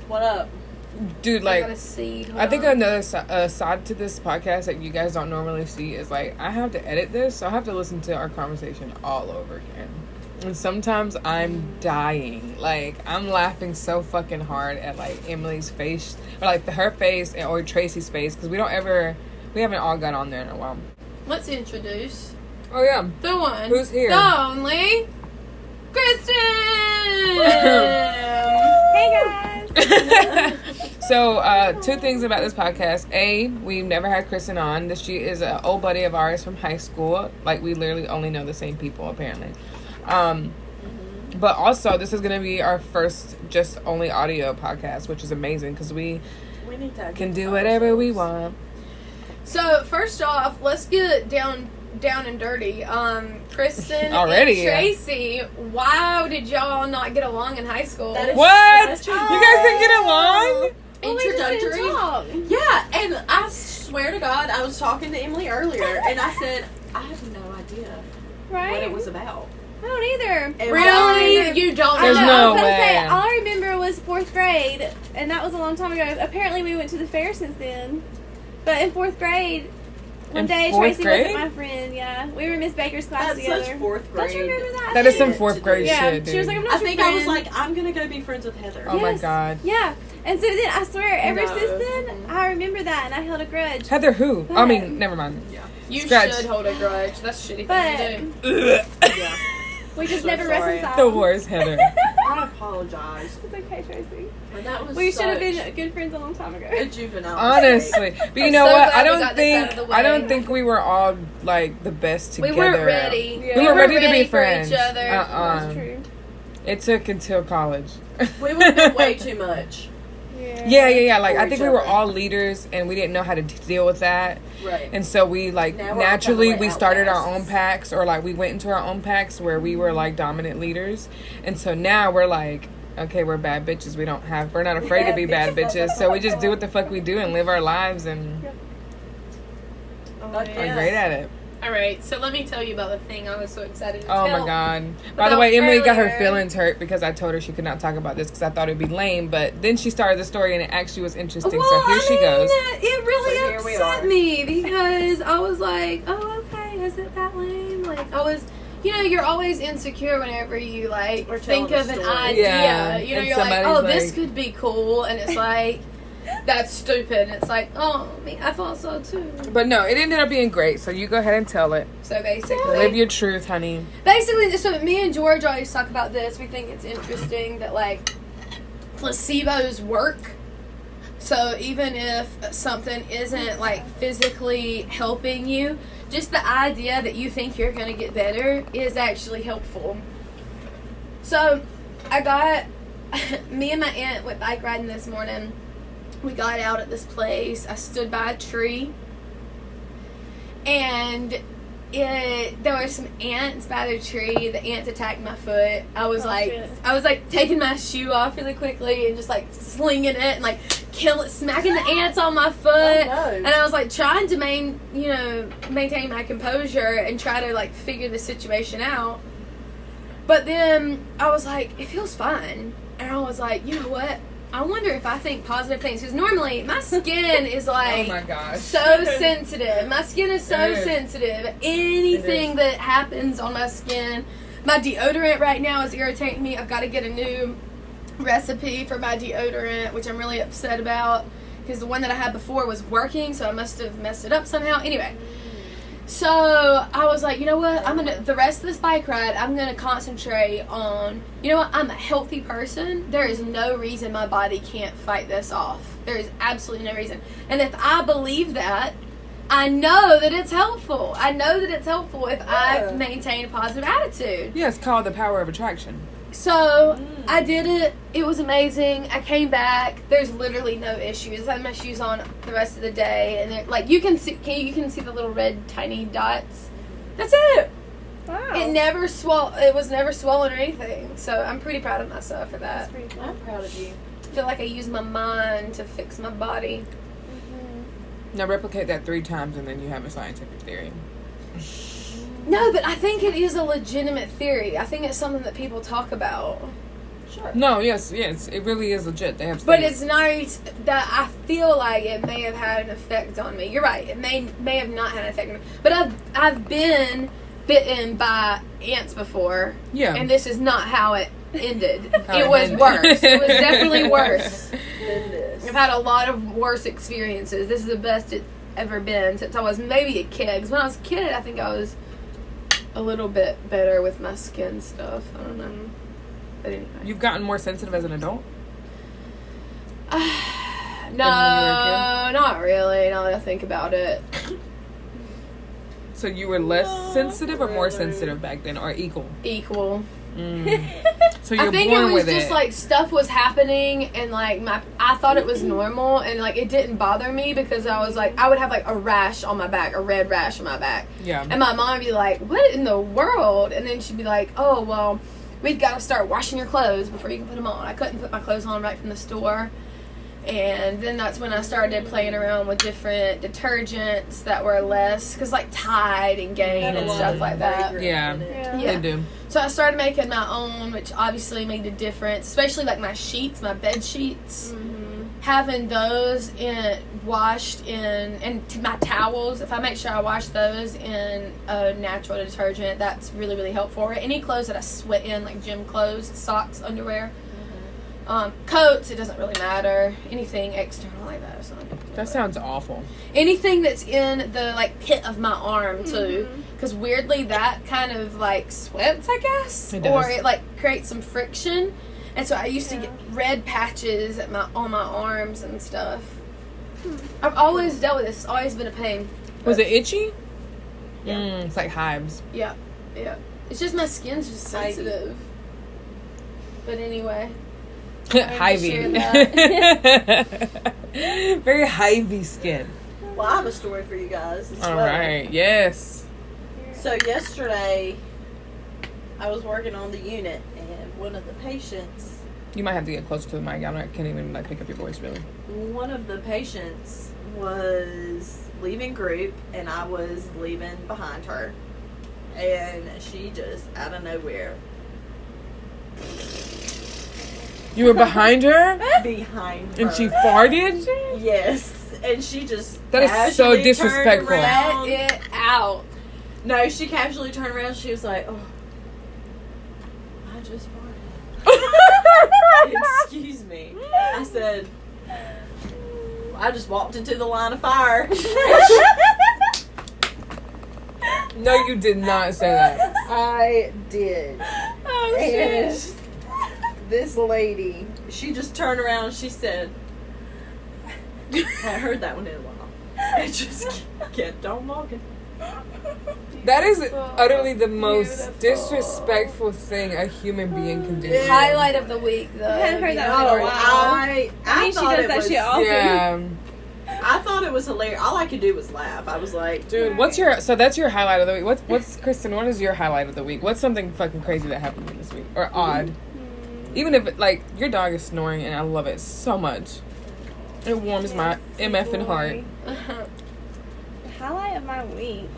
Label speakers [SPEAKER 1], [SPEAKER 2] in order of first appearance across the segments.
[SPEAKER 1] What up?
[SPEAKER 2] Dude, like,
[SPEAKER 3] I
[SPEAKER 2] think another side to this podcast that you guys don't normally see is, like, I have to edit this, so I have to listen to our conversation all over again. And sometimes I'm dying. Like, I'm laughing so fucking hard at, like, Emily's face, or, like, her face, or Tracy's face, because we haven't all got on there in a while.
[SPEAKER 3] Let's introduce.
[SPEAKER 2] Oh, yeah.
[SPEAKER 3] The one.
[SPEAKER 2] Who's here?
[SPEAKER 3] The only. Kristen!
[SPEAKER 4] Hey, guys!
[SPEAKER 2] So, two things about this podcast. A, we've never had Kristen on. She is an old buddy of ours from high school. Like, we literally only know the same people, apparently. But also, this is going to be our first just only audio podcast, which is amazing because we can do whatever we want.
[SPEAKER 3] So, first off, let's get down and dirty. Kristen
[SPEAKER 2] Already,
[SPEAKER 3] and Tracy, why did y'all not get along in high school?
[SPEAKER 2] What? You guys didn't get along?
[SPEAKER 1] Introductory. Yeah, and I swear to God, I was talking to Emily earlier, and I said, I have no idea what it was about.
[SPEAKER 4] I don't either.
[SPEAKER 1] And
[SPEAKER 3] Really? You don't
[SPEAKER 2] There's
[SPEAKER 3] know?
[SPEAKER 2] no
[SPEAKER 4] I was gonna
[SPEAKER 2] way.
[SPEAKER 4] say, all I remember was 4th grade, and that was a long time ago. Apparently, we went to the fair since then. But in 4th grade, one day Tracy wasn't my friend. Yeah, we were in Miss Baker's class
[SPEAKER 1] That's
[SPEAKER 4] together.
[SPEAKER 1] such 4th grade.
[SPEAKER 4] Don't you remember that?
[SPEAKER 2] That is some 4th grade shit, dude.
[SPEAKER 4] She was like, I'm not
[SPEAKER 1] I
[SPEAKER 4] your
[SPEAKER 1] think
[SPEAKER 4] friend.
[SPEAKER 1] I was like, I'm gonna go be friends with Heather.
[SPEAKER 2] Oh my God.
[SPEAKER 4] Yeah, and so then I swear, ever
[SPEAKER 1] No.
[SPEAKER 4] since then, I remember that, and I held a grudge.
[SPEAKER 2] Heather who? I mean, never mind.
[SPEAKER 1] Yeah.
[SPEAKER 3] You
[SPEAKER 2] Scratch.
[SPEAKER 3] should hold a grudge. That's a shitty
[SPEAKER 4] But
[SPEAKER 3] thing to do.
[SPEAKER 1] Yeah.
[SPEAKER 4] we just
[SPEAKER 1] So
[SPEAKER 4] never
[SPEAKER 1] sorry.
[SPEAKER 4] reconciled.
[SPEAKER 2] The worst, Heather.
[SPEAKER 1] I apologize.
[SPEAKER 4] It's okay, Tracy.
[SPEAKER 1] But that was
[SPEAKER 4] We should have
[SPEAKER 1] such
[SPEAKER 4] been good friends a long time ago.
[SPEAKER 1] a juvenile
[SPEAKER 2] Honestly, but you know
[SPEAKER 3] so
[SPEAKER 2] what?
[SPEAKER 3] glad we got this out of the
[SPEAKER 2] I don't
[SPEAKER 3] way.
[SPEAKER 2] think we were all like the best
[SPEAKER 3] We
[SPEAKER 2] together.
[SPEAKER 3] weren't ready.
[SPEAKER 4] Yeah.
[SPEAKER 2] We were ready to be
[SPEAKER 3] for
[SPEAKER 2] friends.
[SPEAKER 3] each other.
[SPEAKER 4] That's true.
[SPEAKER 2] It took until college.
[SPEAKER 1] We would have been way too much.
[SPEAKER 2] Yeah. Like,
[SPEAKER 1] For
[SPEAKER 2] I think
[SPEAKER 1] each
[SPEAKER 2] we were
[SPEAKER 1] other.
[SPEAKER 2] all leaders, and we didn't know how to deal with that.
[SPEAKER 1] Right.
[SPEAKER 2] And so we, like,
[SPEAKER 1] Now we're
[SPEAKER 2] naturally,
[SPEAKER 1] kinda
[SPEAKER 2] we
[SPEAKER 1] like
[SPEAKER 2] started our
[SPEAKER 1] outcasts.
[SPEAKER 2] own packs, or, like, we went into our own packs where we were, like, dominant leaders. And so now we're like, okay, we're bad bitches. We're not afraid to be bad bitches. So we just do what the fuck we do and live our lives and are great at it.
[SPEAKER 3] All right, so let me tell you about the thing I was so excited to
[SPEAKER 2] Oh
[SPEAKER 3] tell.
[SPEAKER 2] my God. By the
[SPEAKER 3] About
[SPEAKER 2] way, Emily got her
[SPEAKER 3] earlier.
[SPEAKER 2] feelings hurt because I told her she could not talk about this because I thought it'd be lame. But then she started the story and it actually was interesting.
[SPEAKER 3] Well,
[SPEAKER 2] so here she goes.
[SPEAKER 3] It really
[SPEAKER 1] So here we
[SPEAKER 3] upset
[SPEAKER 1] are.
[SPEAKER 3] me because I was like, oh, okay, is it that lame? Like, I was, you're always insecure whenever you, like,
[SPEAKER 1] Or
[SPEAKER 3] think
[SPEAKER 1] telling
[SPEAKER 3] of
[SPEAKER 1] a
[SPEAKER 3] an
[SPEAKER 1] story.
[SPEAKER 3] idea.
[SPEAKER 2] Yeah,
[SPEAKER 3] You're
[SPEAKER 2] and
[SPEAKER 3] like,
[SPEAKER 2] somebody's
[SPEAKER 3] oh, this
[SPEAKER 2] like-
[SPEAKER 3] could be cool. And it's like, that's stupid. And it's like, oh, I thought so too.
[SPEAKER 2] But no, it ended up being great. So you go ahead and tell it.
[SPEAKER 3] So basically.
[SPEAKER 2] Live your truth, honey.
[SPEAKER 3] Basically, so me and George always talk about this. We think it's interesting that, like, placebos work. So even if something isn't, like, physically helping you, just the idea that you think you're going to get better is actually helpful. So me and my aunt went bike riding this morning. We got out at this place. I stood by a tree. And there were some ants by the tree. The ants attacked my foot. I was like taking my shoe off really quickly and just like slinging it and like smacking the ants on my foot.
[SPEAKER 1] Oh, no.
[SPEAKER 3] And I was like trying to maintain my composure and try to like figure the situation out. But then I was like, it feels fine. And I was like, you know what? I wonder if I think positive things. Because normally my skin is like
[SPEAKER 2] Oh my gosh.
[SPEAKER 3] so sensitive. My skin is so
[SPEAKER 2] It is.
[SPEAKER 3] sensitive. Anything that happens on my skin. My deodorant right now is irritating me. I've got to get a new recipe for my deodorant, which I'm really upset about. Because the one that I had before was working, so I must have messed it up somehow. Anyway. So I was like, you know what? The rest of this bike ride, I'm going to concentrate on, you know what? I'm a healthy person. There is no reason my body can't fight this off. There is absolutely no reason. And if I believe that, I know that it's helpful. I know that it's helpful if I maintain a positive attitude.
[SPEAKER 2] Yeah, it's called the power of attraction.
[SPEAKER 3] So I did it. It was amazing. I came back. There's literally no issues. I had my shoes on the rest of the day, and like you can see the little red tiny dots. That's it.
[SPEAKER 4] Wow.
[SPEAKER 3] It never It was never swollen or anything. So I'm pretty proud of myself for that.
[SPEAKER 4] That's pretty cool.
[SPEAKER 1] I'm proud of you.
[SPEAKER 3] I feel like I used my mind to fix my body.
[SPEAKER 2] Now replicate that 3 times and then you have a scientific theory.
[SPEAKER 3] No, but I think it is a legitimate theory. I think it's something that people talk about.
[SPEAKER 1] Sure.
[SPEAKER 2] No, yes, it really is legit. They have.
[SPEAKER 3] But
[SPEAKER 2] states.
[SPEAKER 3] it's nice that I feel like it may have had an effect on me. You're right. It may have not had an effect on me. But I've been bitten by ants before.
[SPEAKER 2] Yeah.
[SPEAKER 3] And this is not how it ended.
[SPEAKER 2] How
[SPEAKER 3] It
[SPEAKER 2] it
[SPEAKER 3] was
[SPEAKER 2] ended.
[SPEAKER 3] worse. It was definitely worse.
[SPEAKER 1] Than this.
[SPEAKER 3] I've had a lot of worse experiences. This is the best it's ever been since I was maybe a kid. Because when I was a kid, I think I was a little bit better with my skin stuff. I don't know. But anyway.
[SPEAKER 2] You've gotten more sensitive as an adult?
[SPEAKER 3] No,
[SPEAKER 2] when you were
[SPEAKER 3] not really. Now that I think about it.
[SPEAKER 2] So you were less sensitive or more sensitive back then, or equal?
[SPEAKER 3] Equal.
[SPEAKER 2] So you're
[SPEAKER 3] I think
[SPEAKER 2] born
[SPEAKER 3] it was
[SPEAKER 2] with
[SPEAKER 3] just like stuff was happening and like I thought it was normal and like it didn't bother me because I was like I would have like a rash on my back, a red rash on my back.
[SPEAKER 2] Yeah.
[SPEAKER 3] And my mom would be like, "What in the world?" And then she'd be like, "Oh, well, we've got to start washing your clothes before you can put them on." I couldn't put my clothes on right from the store. And then that's when I started playing around with different detergents that were less, because like Tide and Gain and stuff like that.
[SPEAKER 2] Yeah.
[SPEAKER 3] Yeah.
[SPEAKER 2] They do.
[SPEAKER 3] So I started making my own, which obviously made a difference, especially like my sheets, my bed sheets. Having those washed in, and my towels, if I make sure I wash those in a natural detergent, that's really, really helpful. Or any clothes that I sweat in, like gym clothes, socks, underwear. Coats, it doesn't really matter. Anything external like that.
[SPEAKER 2] That sounds awful.
[SPEAKER 3] Anything that's in the like pit of my arm too, because weirdly that kind of like sweats, I guess,
[SPEAKER 2] It does.
[SPEAKER 3] or it like creates some friction, and so I used to get red patches on my arms and stuff. I've always dealt with this. It's always been a pain.
[SPEAKER 2] Was it itchy?
[SPEAKER 3] Yeah.
[SPEAKER 2] It's like hives.
[SPEAKER 3] Yeah. It's just my skin's just sensitive. But anyway.
[SPEAKER 2] Hivey. Very hivey skin.
[SPEAKER 1] Well, I have a story for you guys as
[SPEAKER 2] All
[SPEAKER 1] well.
[SPEAKER 2] right. Yes.
[SPEAKER 1] So yesterday, I was working on the unit, and one of the patients,
[SPEAKER 2] You might have to get closer to the mic. I can't even like pick up your voice really.
[SPEAKER 1] one of the patients was leaving group, and I was leaving behind her, and she just out of nowhere.
[SPEAKER 2] You were behind her
[SPEAKER 1] Behind her.
[SPEAKER 2] and she farted?
[SPEAKER 1] Yes. And she just
[SPEAKER 2] That is so
[SPEAKER 1] casually
[SPEAKER 2] disrespectful.
[SPEAKER 1] turned around.
[SPEAKER 3] Let it out.
[SPEAKER 1] No, she casually turned around. She was like, "Oh, I just farted." Excuse me. I said, I just walked into the line of fire.
[SPEAKER 2] No, you did not say that.
[SPEAKER 1] I did.
[SPEAKER 4] Oh,
[SPEAKER 1] And
[SPEAKER 4] shit.
[SPEAKER 1] this lady, she just turned around and she said, I hadn't heard that one in a while. I just kept on walking.
[SPEAKER 2] That is utterly the most
[SPEAKER 3] Beautiful.
[SPEAKER 2] disrespectful thing a human being can do.
[SPEAKER 1] Yeah.
[SPEAKER 3] Highlight of the week, though.
[SPEAKER 4] I hadn't heard that
[SPEAKER 3] You
[SPEAKER 4] one in
[SPEAKER 3] know?
[SPEAKER 4] a while.
[SPEAKER 1] I
[SPEAKER 4] I mean, she
[SPEAKER 1] thought
[SPEAKER 4] does
[SPEAKER 1] it
[SPEAKER 4] that
[SPEAKER 1] was,
[SPEAKER 4] shit often.
[SPEAKER 2] Yeah.
[SPEAKER 1] I thought it was hilarious. All I could do was laugh. I was like,
[SPEAKER 2] Dude, so that's your highlight of the week. What's Kristen, what is your highlight of the week? What's something fucking crazy that happened to you this week? Or odd? Even if, like, your dog is snoring and I love it so much. It warms my MFing heart.
[SPEAKER 4] The highlight of my week.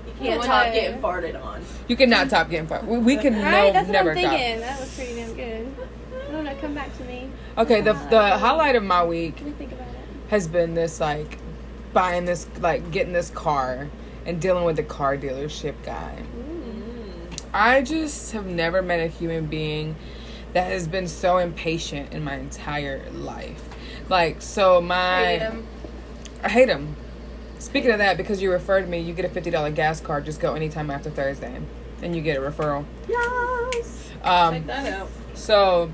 [SPEAKER 1] you can't top getting farted on.
[SPEAKER 2] You cannot top getting far. We can
[SPEAKER 4] Right? That's what
[SPEAKER 2] never
[SPEAKER 4] I'm
[SPEAKER 2] top.
[SPEAKER 4] thinking. That was pretty damn good. I don't know. Come back to me.
[SPEAKER 2] Okay, the highlight of my week
[SPEAKER 4] Let me think about it.
[SPEAKER 2] has been this, like, buying this, like, getting this car and dealing with the car dealership guy. I just have never met a human being that has been so impatient in my entire life. Like, so I hate him. Speaking of that, because you referred me, you get a $50 gas card. Just go anytime after Thursday, and you get a referral.
[SPEAKER 1] Yes.
[SPEAKER 2] Check
[SPEAKER 1] that out.
[SPEAKER 2] So,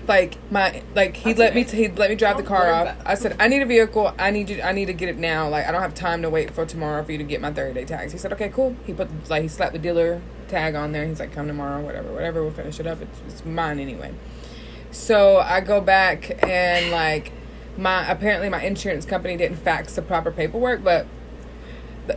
[SPEAKER 2] like he'd let me drive the car off. I said, I need a vehicle. I need to get it now. Like, I don't have time to wait for tomorrow for you to get my 30-day tags. He said, okay, cool. He slapped the dealer tag on there. He's like, come tomorrow, whatever. We'll finish it up. It's mine anyway. So I go back and like apparently my insurance company didn't fax the proper paperwork, but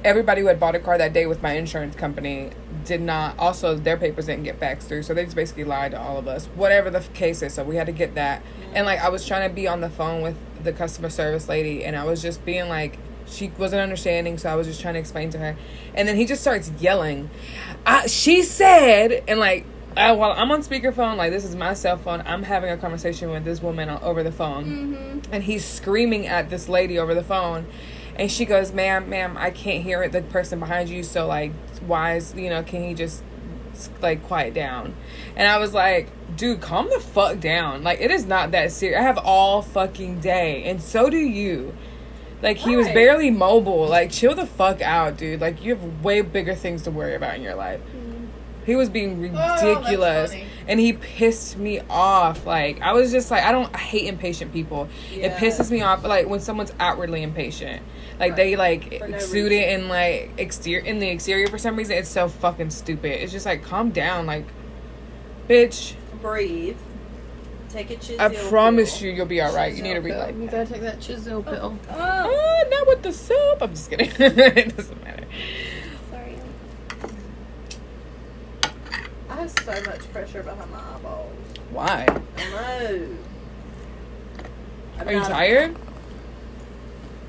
[SPEAKER 2] everybody who had bought a car that day with my insurance company did not. Also, their papers didn't get faxed through, so they just basically lied to all of us. Whatever the case is, so we had to get that. And like I was trying to be on the phone with the customer service lady, and I was just being like she wasn't understanding, so I was just trying to explain to her. And then he just starts yelling. She said, and like, while I'm on speakerphone, like this is my cell phone, I'm having a conversation with this woman over the phone.
[SPEAKER 3] Mm-hmm.
[SPEAKER 2] And he's screaming at this lady over the phone. And she goes, ma'am, I can't hear it, the person behind you, so like, why is, can he just like quiet down? And I was like, dude, calm the fuck down. Like, it is not that serious. I have all fucking day, and so do you. Like, he was barely mobile. Like, chill the fuck out, dude. Like, you have way bigger things to worry about in your life. He was being ridiculous, and he pissed me off. Like, I was just like, I hate impatient people. Yeah. It pisses me off, like, when someone's outwardly impatient. Like, they, like, exude it in, like, in the exterior for some reason. It's so fucking stupid. It's just like, calm down. Like, bitch.
[SPEAKER 1] Breathe. Take a Chizil
[SPEAKER 2] I promise
[SPEAKER 1] pill.
[SPEAKER 2] you'll be alright. You need to relax.
[SPEAKER 3] You gotta take that Chizil pill.
[SPEAKER 2] Not with the soup. I'm just kidding. It doesn't matter.
[SPEAKER 4] Sorry.
[SPEAKER 1] I have so much pressure behind my eyeballs.
[SPEAKER 2] Why?
[SPEAKER 1] I know.
[SPEAKER 2] Are you tired?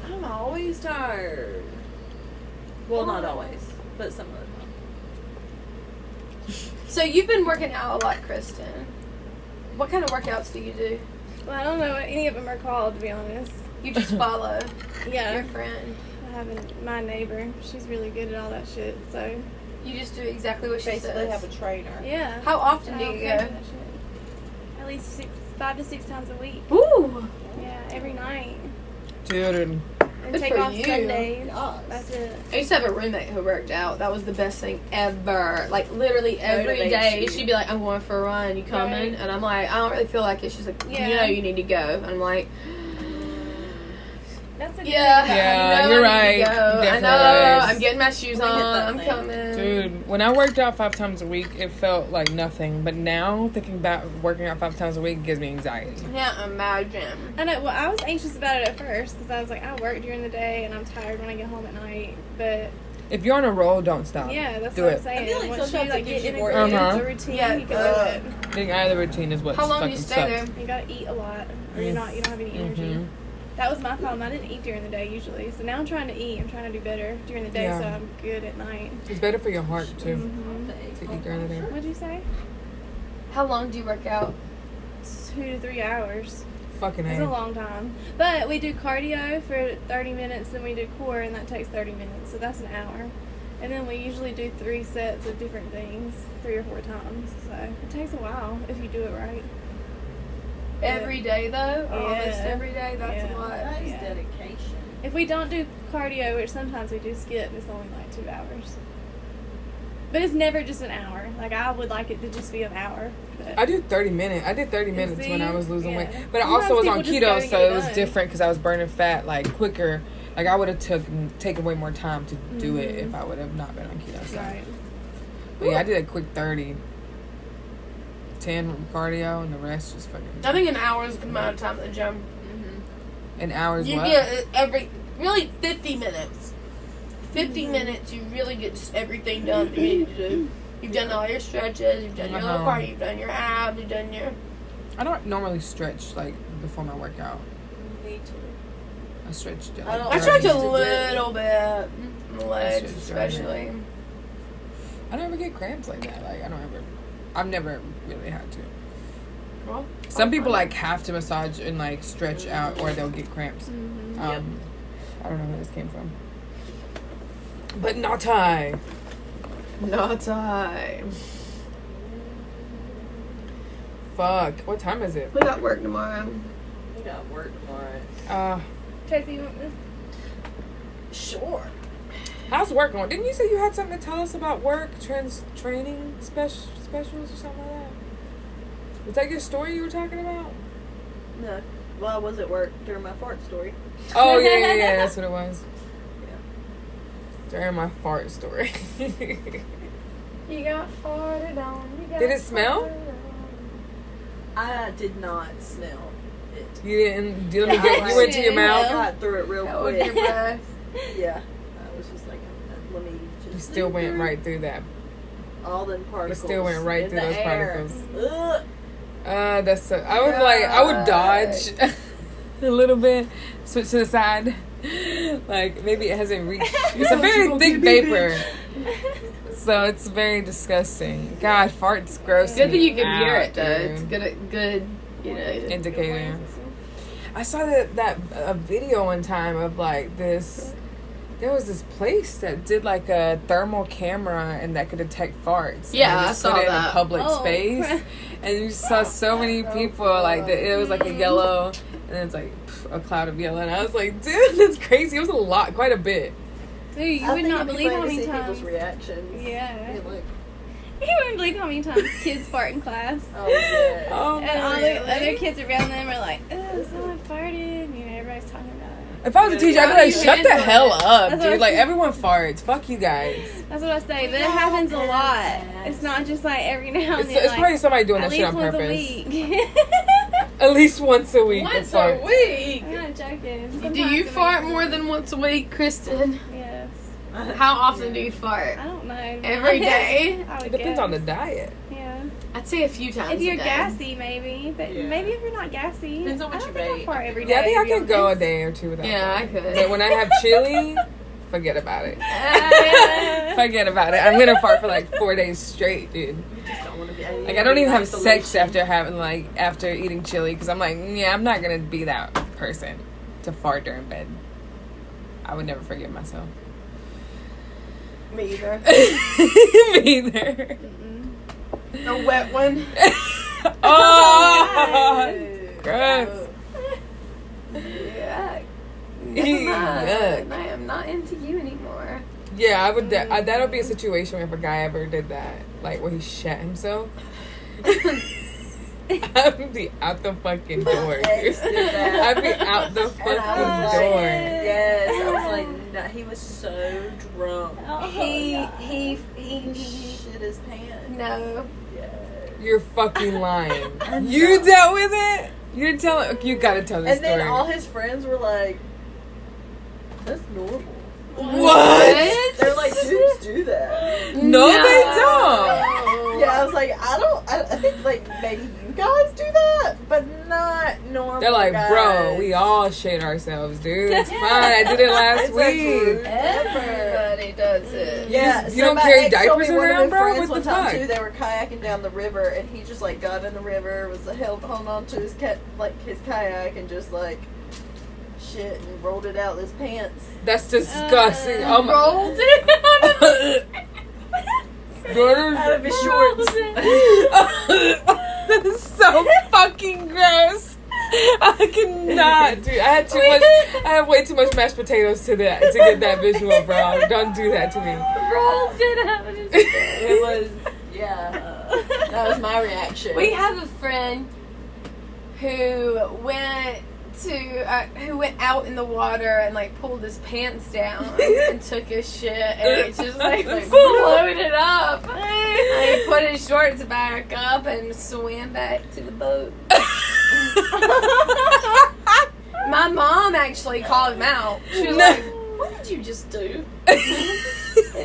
[SPEAKER 1] I'm always tired. Well, not always, but some of the time.
[SPEAKER 3] So you've been working out a lot, Kristen. What kind of workouts do you do?
[SPEAKER 4] Well, I don't know what any of them are called, to be honest.
[SPEAKER 3] You just follow
[SPEAKER 4] Yeah.
[SPEAKER 3] your friend.
[SPEAKER 4] I have my neighbor. She's really good at all that shit, so.
[SPEAKER 3] You just do exactly what she
[SPEAKER 1] Basically,
[SPEAKER 3] says.
[SPEAKER 1] have a trainer.
[SPEAKER 4] Yeah.
[SPEAKER 3] How often do
[SPEAKER 4] I don't
[SPEAKER 3] you
[SPEAKER 4] pay for
[SPEAKER 3] go?
[SPEAKER 4] that shit. At least 5 to 6 times a week.
[SPEAKER 3] Ooh.
[SPEAKER 4] Yeah, every night.
[SPEAKER 2] Dude.
[SPEAKER 4] And
[SPEAKER 3] Good
[SPEAKER 4] take
[SPEAKER 3] for
[SPEAKER 4] off
[SPEAKER 3] you.
[SPEAKER 4] Sundays.
[SPEAKER 1] Yes.
[SPEAKER 4] That's it.
[SPEAKER 3] I used to have a roommate who worked out. That was the best thing ever. Like, literally every
[SPEAKER 1] Motivates
[SPEAKER 3] day,
[SPEAKER 1] you.
[SPEAKER 3] she'd be like, I'm going for a run. You coming?
[SPEAKER 4] Right.
[SPEAKER 3] And I'm like, I don't really feel like it. She's like,
[SPEAKER 4] Yeah.
[SPEAKER 3] you need to go. And I'm like,
[SPEAKER 4] That's a good
[SPEAKER 2] Yeah,
[SPEAKER 4] thing about
[SPEAKER 2] you're
[SPEAKER 3] I
[SPEAKER 2] right.
[SPEAKER 3] need to go. I
[SPEAKER 2] Definitely
[SPEAKER 3] know.
[SPEAKER 2] is.
[SPEAKER 3] I'm getting my shoes
[SPEAKER 1] Let me hit
[SPEAKER 3] on.
[SPEAKER 1] that
[SPEAKER 3] I'm
[SPEAKER 1] thing.
[SPEAKER 3] coming.
[SPEAKER 2] Dude, when I worked out 5 times a week, it felt like nothing. But now, thinking about working out 5 times a week gives me anxiety.
[SPEAKER 3] Can't imagine.
[SPEAKER 4] I know. Well, I was anxious about it at first because I was like, I work during the day and I'm tired when I get home at night. But
[SPEAKER 2] If you're on a roll, don't stop.
[SPEAKER 4] yeah, that's
[SPEAKER 2] Do
[SPEAKER 4] what
[SPEAKER 2] it.
[SPEAKER 4] I'm saying.
[SPEAKER 1] I feel like
[SPEAKER 4] Once you
[SPEAKER 1] sometimes
[SPEAKER 4] like
[SPEAKER 1] it
[SPEAKER 4] get
[SPEAKER 1] gives you
[SPEAKER 4] in a
[SPEAKER 1] more
[SPEAKER 4] groove,
[SPEAKER 2] energy.
[SPEAKER 4] a routine,
[SPEAKER 3] Yeah,
[SPEAKER 4] you can do it.
[SPEAKER 2] Getting out of the routine is what
[SPEAKER 3] How long do
[SPEAKER 2] fucking
[SPEAKER 3] you stay
[SPEAKER 2] sucks.
[SPEAKER 3] there?
[SPEAKER 4] You gotta eat a lot, or you don't have any energy.
[SPEAKER 2] Mhm.
[SPEAKER 4] That was my problem. I didn't eat during the day usually, so now I'm trying to eat. I'm trying to do better during the day,
[SPEAKER 2] Yeah.
[SPEAKER 4] so I'm good at night.
[SPEAKER 2] It's better for your heart, too,
[SPEAKER 4] Mm-hmm.
[SPEAKER 2] to eat during the day.
[SPEAKER 4] What'd you say?
[SPEAKER 3] How long do you work out?
[SPEAKER 4] 2 to 3 hours.
[SPEAKER 2] Fucking
[SPEAKER 4] It's a
[SPEAKER 2] A.
[SPEAKER 4] long time. But we do cardio for 30 minutes, then we do core, and that takes 30 minutes, so that's an hour. And then we usually do 3 sets of different things, 3 or 4 times. So it takes a while if you do it right.
[SPEAKER 3] Every day, though? Or almost
[SPEAKER 4] Yeah.
[SPEAKER 3] every day? That's
[SPEAKER 4] Yeah.
[SPEAKER 3] a lot.
[SPEAKER 1] That is
[SPEAKER 4] Yeah.
[SPEAKER 1] dedication.
[SPEAKER 4] If we don't do cardio, which sometimes we do skip, it's only like 2 hours. But it's never just an hour. Like, I would like it to just be an hour. But
[SPEAKER 2] I do 30 minutes. I did 30 minutes when I was losing
[SPEAKER 4] Yeah.
[SPEAKER 2] weight. But I
[SPEAKER 4] Sometimes
[SPEAKER 2] also was on
[SPEAKER 4] people just gotta
[SPEAKER 2] keto,
[SPEAKER 4] get
[SPEAKER 2] so
[SPEAKER 4] it
[SPEAKER 2] it was
[SPEAKER 4] done.
[SPEAKER 2] different because I was burning fat, like, quicker. Like, I would have taken way more time to do it if I would have not been on keto. So.
[SPEAKER 4] Right.
[SPEAKER 2] But yeah, I did a quick 30. 10 cardio, and the rest just fucking...
[SPEAKER 3] I think an hour is a good amount of time at the gym.
[SPEAKER 2] An hour's
[SPEAKER 3] You
[SPEAKER 2] what?
[SPEAKER 3] get really 50 minutes. 50 minutes, you really get just everything done that you need to do. You've done all your stretches, you've done your little
[SPEAKER 2] Uh-huh.
[SPEAKER 3] cardio, you've done your abs, you've done your...
[SPEAKER 2] I don't normally stretch, like, before my workout.
[SPEAKER 1] Me too.
[SPEAKER 2] I stretch.
[SPEAKER 1] I don't-
[SPEAKER 3] I stretch a
[SPEAKER 1] used to do it.
[SPEAKER 3] little bit. My legs,
[SPEAKER 2] stretch
[SPEAKER 3] especially.
[SPEAKER 2] I don't ever get cramps like that. Like, I've never really had to.
[SPEAKER 3] Well,
[SPEAKER 2] Some people, like, have to massage and, like, stretch out, or they'll get cramps.
[SPEAKER 4] Mm-hmm.
[SPEAKER 1] Yep.
[SPEAKER 2] I don't know where this came from. But not I.
[SPEAKER 3] no time.
[SPEAKER 2] Fuck. What time is it?
[SPEAKER 3] We got work tomorrow.
[SPEAKER 1] We got work tomorrow.
[SPEAKER 4] Tracy, you want this?
[SPEAKER 1] Sure.
[SPEAKER 2] How's work going? Didn't you say you had something to tell us about work, training specials or something like that? Was that your story you were talking about?
[SPEAKER 1] No. Well, I was at work during my fart story.
[SPEAKER 2] Oh, yeah, that's what it was.
[SPEAKER 1] Yeah.
[SPEAKER 2] During my fart story.
[SPEAKER 3] You got farted on. You got
[SPEAKER 2] Did it smell?
[SPEAKER 3] farted on.
[SPEAKER 1] I did not smell it.
[SPEAKER 2] You didn't, let me
[SPEAKER 1] Yeah,
[SPEAKER 2] get,
[SPEAKER 1] I
[SPEAKER 2] you went to your
[SPEAKER 4] didn't
[SPEAKER 2] mouth?
[SPEAKER 1] I got through it real
[SPEAKER 3] That was your
[SPEAKER 1] quick.
[SPEAKER 3] breath.
[SPEAKER 1] Yeah. I was just like, let me just...
[SPEAKER 2] You still went right through that.
[SPEAKER 1] All them particles.
[SPEAKER 2] still went right
[SPEAKER 1] in
[SPEAKER 2] through
[SPEAKER 1] the
[SPEAKER 2] those
[SPEAKER 1] air.
[SPEAKER 2] particles.
[SPEAKER 1] Ugh.
[SPEAKER 2] That's so, I would dodge a little bit, switch to the side. Like, maybe it hasn't reached. It's a very thick vapor. So it's very disgusting. God, farts gross.
[SPEAKER 3] Good that you can
[SPEAKER 2] out,
[SPEAKER 3] hear it though.
[SPEAKER 2] dude.
[SPEAKER 3] It's good, you know.
[SPEAKER 2] Indicator. I saw that a video one time of like this. There was this place that did like a thermal camera and that could detect farts.
[SPEAKER 3] Yeah,
[SPEAKER 2] and
[SPEAKER 3] I
[SPEAKER 2] just
[SPEAKER 3] saw
[SPEAKER 2] put it in a
[SPEAKER 3] that.
[SPEAKER 2] public
[SPEAKER 4] Oh,
[SPEAKER 2] space,
[SPEAKER 4] crap.
[SPEAKER 2] and you saw so many people like that. It was like a yellow, and it's like a cloud of yellow, and I was like, dude, that's crazy. It was a lot, quite a bit.
[SPEAKER 4] Dude, you would not believe how many
[SPEAKER 1] see
[SPEAKER 4] times.
[SPEAKER 1] people's reactions.
[SPEAKER 4] Yeah.
[SPEAKER 1] Be like,
[SPEAKER 4] You wouldn't believe how many times kids fart in class.
[SPEAKER 1] oh yeah.
[SPEAKER 2] Oh,
[SPEAKER 4] And all
[SPEAKER 2] man.
[SPEAKER 4] the other kids around them are like, oh, someone farted. You know, everybody's talking about it.
[SPEAKER 2] If I was a teacher, I'd be
[SPEAKER 3] How
[SPEAKER 2] like,
[SPEAKER 3] do you
[SPEAKER 2] shut the
[SPEAKER 3] handle
[SPEAKER 2] hell
[SPEAKER 3] it?
[SPEAKER 2] up,
[SPEAKER 4] That's what
[SPEAKER 2] dude.
[SPEAKER 4] I
[SPEAKER 2] Like,
[SPEAKER 4] said.
[SPEAKER 2] everyone farts. Fuck you guys.
[SPEAKER 4] That's what I say. But it happens a lot. It's not just like every now and
[SPEAKER 2] It's,
[SPEAKER 4] then.
[SPEAKER 2] it's
[SPEAKER 4] like,
[SPEAKER 2] probably somebody doing
[SPEAKER 4] at
[SPEAKER 2] that shit
[SPEAKER 4] least
[SPEAKER 2] on
[SPEAKER 4] once
[SPEAKER 2] purpose.
[SPEAKER 4] a week.
[SPEAKER 2] At least once a week.
[SPEAKER 3] Once
[SPEAKER 2] they
[SPEAKER 3] a
[SPEAKER 2] fart.
[SPEAKER 3] week.
[SPEAKER 4] I'm not joking.
[SPEAKER 3] Do
[SPEAKER 4] Sometimes
[SPEAKER 3] you
[SPEAKER 4] it
[SPEAKER 3] fart
[SPEAKER 4] makes
[SPEAKER 3] more
[SPEAKER 4] sense.
[SPEAKER 3] than once a week, Kristen?
[SPEAKER 4] Yes.
[SPEAKER 3] How often do you fart?
[SPEAKER 4] I don't know.
[SPEAKER 3] Every day?
[SPEAKER 4] I would
[SPEAKER 2] It depends on the
[SPEAKER 4] guess.
[SPEAKER 2] diet.
[SPEAKER 4] Yeah.
[SPEAKER 3] I'd say a few times.
[SPEAKER 4] If you're
[SPEAKER 3] a day.
[SPEAKER 4] gassy, maybe. But
[SPEAKER 1] Yeah.
[SPEAKER 4] maybe if you're not gassy.
[SPEAKER 1] Depends on what
[SPEAKER 4] I don't
[SPEAKER 1] you
[SPEAKER 4] think I
[SPEAKER 1] rate.
[SPEAKER 4] fart every day.
[SPEAKER 2] Yeah, I think I
[SPEAKER 4] to be
[SPEAKER 2] could go a
[SPEAKER 4] honest.
[SPEAKER 2] day or two without
[SPEAKER 3] Yeah, I
[SPEAKER 2] farting.
[SPEAKER 3] could.
[SPEAKER 2] But when I have chili, forget about it.
[SPEAKER 4] Yeah.
[SPEAKER 2] Forget about it. I'm gonna fart for like 4 days straight, dude.
[SPEAKER 1] You just don't want to be.
[SPEAKER 2] Like, I don't even have sex after eating chili because I'm like, yeah, I'm not gonna be that person to fart during bed. I would never forgive myself.
[SPEAKER 3] Me either.
[SPEAKER 2] Me either.
[SPEAKER 3] A wet one.
[SPEAKER 2] Oh, gross.
[SPEAKER 3] Yeah.
[SPEAKER 2] Yuck.
[SPEAKER 3] I am not into you anymore.
[SPEAKER 2] Yeah, I would. That'll be a situation where if a guy ever did that, like where he shat himself. I'd be out the fucking door.
[SPEAKER 1] Ex did that.
[SPEAKER 2] I'd be out the fucking
[SPEAKER 1] And I was like,
[SPEAKER 2] door.
[SPEAKER 1] yes, I was like, no, he was so drunk.
[SPEAKER 4] Oh,
[SPEAKER 1] He shit his pants.
[SPEAKER 3] No.
[SPEAKER 1] Yeah.
[SPEAKER 2] You're fucking lying. You dealt with it? You're telling. You gotta tell this
[SPEAKER 1] And then
[SPEAKER 2] story.
[SPEAKER 1] all his friends were like, "That's normal."
[SPEAKER 2] What?
[SPEAKER 1] They're like, "Dudes do that."
[SPEAKER 2] No, they don't.
[SPEAKER 1] Yeah, I was like, I think like maybe you guys do that, but not normal.
[SPEAKER 2] They're like,
[SPEAKER 1] guys.
[SPEAKER 2] bro, we all shit ourselves, dude. It's fine. I did it last
[SPEAKER 1] It's like
[SPEAKER 2] week.
[SPEAKER 3] Everybody does it.
[SPEAKER 1] Yeah,
[SPEAKER 2] You don't carry diapers around, bro? What the
[SPEAKER 1] one time
[SPEAKER 2] fuck?
[SPEAKER 1] too, they were kayaking down the river, and he just like got in the river, was holding on to his his kayak, and just like shit and rolled it out his pants.
[SPEAKER 2] That's disgusting. Oh my.
[SPEAKER 3] Rolled it.
[SPEAKER 1] Out of his shorts.
[SPEAKER 2] That is so fucking gross. I cannot, dude. I have way too much mashed potatoes to get that visual, bro. Don't do that to me.
[SPEAKER 3] Rolled it out of his
[SPEAKER 1] It was, yeah. That was my reaction.
[SPEAKER 3] We have a friend who went out in the water and like pulled his pants down and took his shit and it just like floated up. And he put his shorts back up and swam back to the boat. My mom actually called him out. She was like, "What did you just do?" And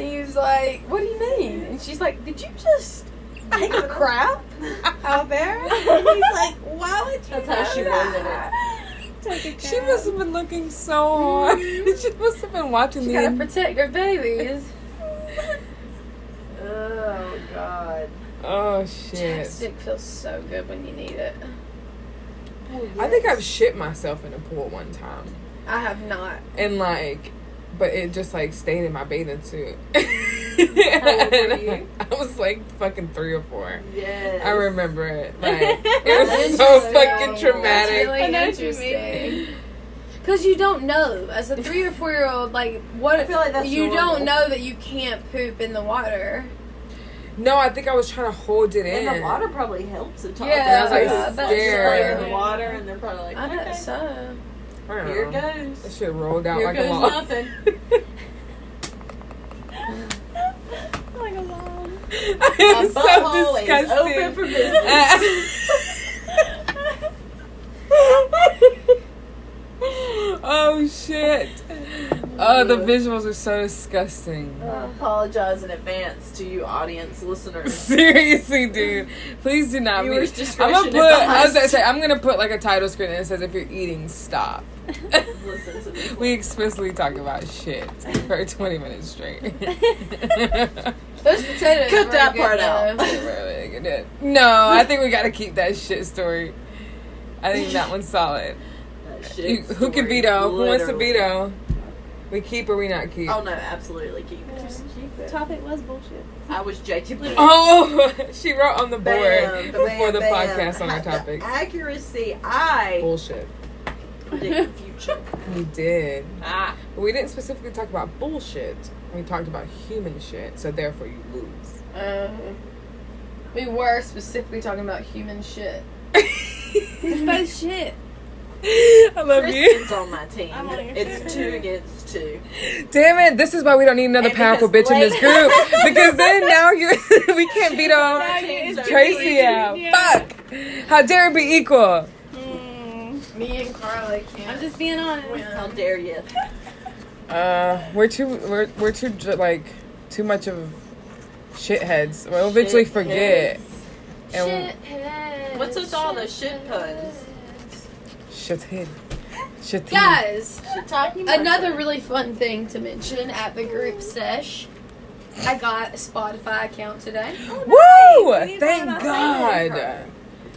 [SPEAKER 3] he was like, "What do you mean?" And she's like, "Did you just take a crap out there?" And he's like, "Why would you?"
[SPEAKER 1] That's how
[SPEAKER 3] do
[SPEAKER 1] she
[SPEAKER 3] that?"
[SPEAKER 2] She must have been looking so hard. She must have been watching
[SPEAKER 3] She
[SPEAKER 2] the.
[SPEAKER 3] gotta protect her babies.
[SPEAKER 1] Oh god.
[SPEAKER 2] Oh shit!
[SPEAKER 3] Chapstick feels so good when you need it.
[SPEAKER 2] I think I've shit myself in a pool one time,
[SPEAKER 3] I have not.
[SPEAKER 2] and like, but it just like stayed in my bathing suit.
[SPEAKER 1] How old were you?
[SPEAKER 2] I was like fucking 3 or 4.
[SPEAKER 1] Yes.
[SPEAKER 2] I remember it. Like, it
[SPEAKER 3] That's
[SPEAKER 2] was so
[SPEAKER 3] interesting.
[SPEAKER 2] fucking traumatic.
[SPEAKER 3] That's
[SPEAKER 4] I
[SPEAKER 3] really
[SPEAKER 4] know what you mean.
[SPEAKER 3] interesting. Because you don't know, as a 3 or 4 year old, like what
[SPEAKER 1] I feel like that's
[SPEAKER 3] you
[SPEAKER 1] normal.
[SPEAKER 3] don't know that you can't poop in the water.
[SPEAKER 2] No, I think I was trying to hold it in.
[SPEAKER 1] And the water probably helps a ton.
[SPEAKER 3] Yeah,
[SPEAKER 2] I was, like,
[SPEAKER 3] I bet
[SPEAKER 2] scared.
[SPEAKER 1] in the water, and they're probably like,
[SPEAKER 3] I bet
[SPEAKER 1] okay,
[SPEAKER 3] so.
[SPEAKER 2] I don't
[SPEAKER 1] here
[SPEAKER 2] know.
[SPEAKER 1] goes.
[SPEAKER 2] That shit rolled out
[SPEAKER 1] Here
[SPEAKER 2] like
[SPEAKER 1] goes
[SPEAKER 2] a log.
[SPEAKER 1] nothing.
[SPEAKER 4] Like a mom.
[SPEAKER 2] I
[SPEAKER 1] My
[SPEAKER 2] am so
[SPEAKER 1] butthole is
[SPEAKER 2] disgusting.
[SPEAKER 1] open for business.
[SPEAKER 2] Oh shit. Oh, the visuals are so disgusting.
[SPEAKER 1] I apologize in advance to you audience listeners.
[SPEAKER 2] Seriously, dude. Please do not.
[SPEAKER 1] Viewers'
[SPEAKER 2] I'm
[SPEAKER 1] discretion
[SPEAKER 2] gonna put like a title screen that says, if you're eating, stop.
[SPEAKER 1] Listen to this.
[SPEAKER 2] We explicitly talk about shit for 20 minutes straight.
[SPEAKER 3] Those potatoes.
[SPEAKER 1] Cut
[SPEAKER 3] were
[SPEAKER 1] that
[SPEAKER 3] good,
[SPEAKER 1] part
[SPEAKER 3] though.
[SPEAKER 1] out.
[SPEAKER 2] No, I think we gotta keep that shit story. I think that one's solid.
[SPEAKER 1] That shit
[SPEAKER 2] Who can
[SPEAKER 1] story,
[SPEAKER 2] veto? Who wants to
[SPEAKER 1] literally.
[SPEAKER 2] veto? We keep or we not keep?
[SPEAKER 1] Oh no, absolutely keep it.
[SPEAKER 4] Yeah.
[SPEAKER 1] Just keep
[SPEAKER 4] The
[SPEAKER 1] it.
[SPEAKER 4] topic was bullshit.
[SPEAKER 1] I was Jacob.
[SPEAKER 2] Oh, she wrote on the board
[SPEAKER 1] Bam,
[SPEAKER 2] before the
[SPEAKER 1] bam,
[SPEAKER 2] podcast on our
[SPEAKER 1] The
[SPEAKER 2] topics.
[SPEAKER 1] accuracy, I
[SPEAKER 2] Bullshit.
[SPEAKER 1] predict the future.
[SPEAKER 2] We did.
[SPEAKER 1] Ah,
[SPEAKER 2] But we didn't specifically talk about bullshit. We talked about human shit, so therefore you lose.
[SPEAKER 3] We were specifically talking about human shit.
[SPEAKER 4] It's both shit.
[SPEAKER 2] I love you.
[SPEAKER 1] Kristen's on my team.
[SPEAKER 4] I'm on your
[SPEAKER 1] It's
[SPEAKER 4] team.
[SPEAKER 1] 2 against 2.
[SPEAKER 2] Damn it! This is why we don't need another
[SPEAKER 1] And
[SPEAKER 2] powerful bitch
[SPEAKER 1] because
[SPEAKER 2] in this group. Because then now we can't beat
[SPEAKER 4] it's
[SPEAKER 2] Tracy out.
[SPEAKER 4] Yeah.
[SPEAKER 2] Fuck! How dare it be equal?
[SPEAKER 3] Me and Carla can't.
[SPEAKER 4] I'm just being honest.
[SPEAKER 1] How dare you?
[SPEAKER 2] We're too like too much of shitheads. We'll eventually forget. And
[SPEAKER 3] Shithead.
[SPEAKER 1] What's with all the shit puns?
[SPEAKER 2] shithead. Shithead.
[SPEAKER 3] Guys,
[SPEAKER 1] Shit talking.
[SPEAKER 3] another really fun thing to mention at the group sesh. I got a Spotify account today.
[SPEAKER 2] Woo!
[SPEAKER 4] We need to
[SPEAKER 2] Thank
[SPEAKER 4] find out
[SPEAKER 2] God.
[SPEAKER 3] I